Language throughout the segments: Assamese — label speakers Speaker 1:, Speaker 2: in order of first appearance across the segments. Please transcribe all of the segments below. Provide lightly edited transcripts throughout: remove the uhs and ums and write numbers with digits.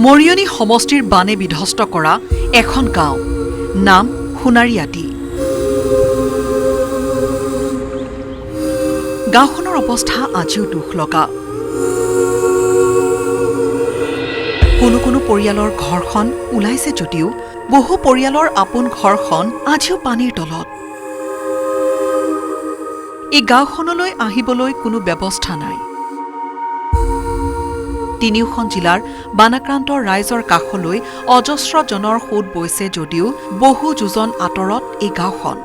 Speaker 1: মৰিয়নি সমষ্টিৰ বানে বিধ্বস্ত কৰা এখন গাঁও নাম সোণাৰীয়াটি। গাঁওখনৰ অৱস্থা আজিও দুখ লগা। কোনো কোনো পৰিয়ালৰ ঘৰখন ওলাইছে যদিও বহু পৰিয়ালৰ আপোন ঘৰখন আজিও পানীৰ তলত। এই গাঁওখনলৈ আহিবলৈ কোনো ব্যৱস্থা নাই। তিনিওখন জিলাৰ বানাক্ৰান্ত ৰাইজৰ কাষলৈ অজস্ৰ জনৰ সোঁত বৈছে যদিও বহু যোজন আঁতৰত এই গাঁওখন।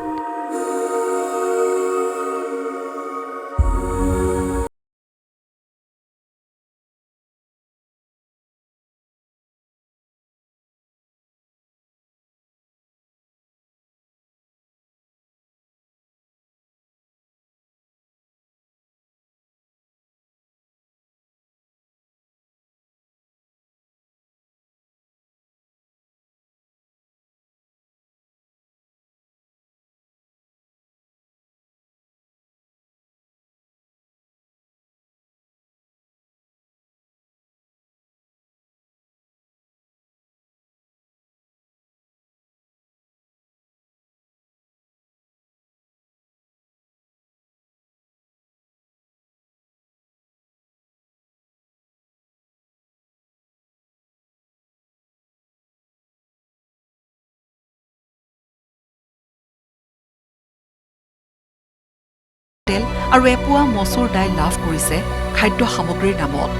Speaker 1: তেল আৰু এপোৱা মচুৰ দাইল লাভ কৰিছে খাদ্য সামগ্ৰীৰ নামত।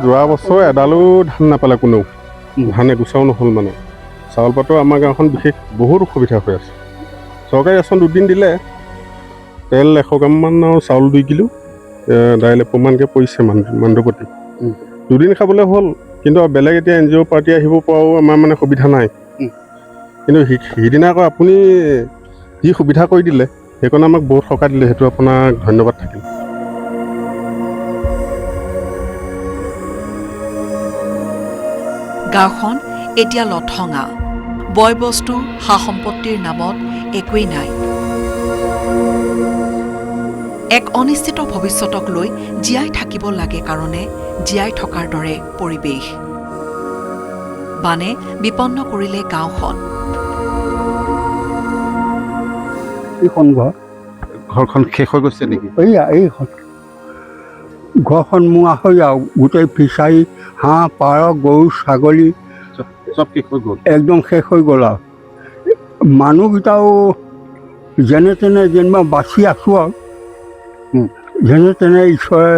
Speaker 2: যোৱা বছৰ এডালো ধান নাপালে কোনেও, ধান এগুচাও নহ'ল মানে। চাউল পাতৰ আমাৰ গাঁওখন বিশেষ বহুত অসুবিধা হৈ আছে। চৰকাৰী ৰেচন 2 দিন দিলে, তেল 100 গ্ৰামমান আৰু চাউল 2 কিলো, দাইল এপোৱামানকৈ পৰিছে মানুহৰ প্ৰতি। 2 দিন খাবলৈ হ'ল, কিন্তু বেলেগ এতিয়া NGO পাৰ্টি আহিব পৰাও আমাৰ মানে সুবিধা নাই। কিন্তু সিদিনা আকৌ আপুনি যি সুবিধা কৰি দিলে সেইকাৰণে আমাক বহুত সকাহ দিলে, সেইটো আপোনাক ধন্যবাদ থাকিল।
Speaker 1: গাঁওখন এতিয়া লঠঙা, বয় বস্তু সা সম্পত্তিৰ নামত একোৱেই নাই। এক অনিশ্চিত ভৱিষ্যতক লৈ জীয়াই থাকিব লাগে কাৰণে জীয়াই থকাৰ দৰে পৰিৱেশ। বানে বিপন্ন কৰিলে গাঁওখন।
Speaker 3: এইখন
Speaker 4: ঘৰখন শেষ হৈ গৈছে নেকি?
Speaker 3: এইখন ঘৰখন মোৱা হৈ আৰু গোটেই ফিচাৰী, হাঁহ, পাৰ, গৰু, ছাগলী
Speaker 4: চব শেষ হৈ গ'ল,
Speaker 3: একদম শেষ হৈ গ'ল আৰু। মানুহকেইটাও যেনে তেনে যেনিবা বাচি আছোঁ আৰু, যেনে তেনে ঈশ্বৰে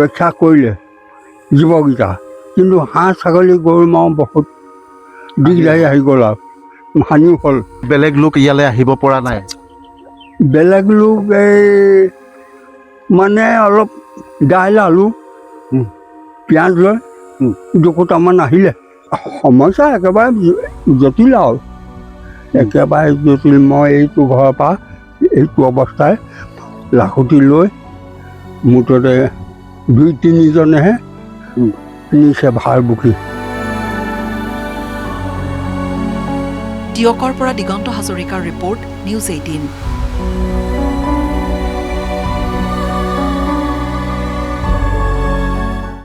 Speaker 3: ৰক্ষা কৰিলে জীৱকেইটা। কিন্তু হাঁহ, ছাগলী, গৰু মাও বহুত দিগদাৰী আহি গ'ল আৰু, হানিও হ'ল।
Speaker 4: বেলেগ লোক ইয়ালৈ আহিব পৰা নাই?
Speaker 3: বেলেগ লোক এই মানে অলপ দাইল, আলু, পিঁয়াজ লৈ 2 কোটামান আহিলে। সমস্যা একেবাৰে জটিল আৰু, একেবাৰে জটিল। মই এইটো ঘৰৰ পৰা এইটো অৱস্থাই লাখুটি লৈ মুঠতে 2-3 জনেহে নিছে ভাৰ বুকি।
Speaker 1: দিয়কৰ পৰা দিগন্ত হাজৰিকাৰ ৰিপৰ্ট, নিউজ 18।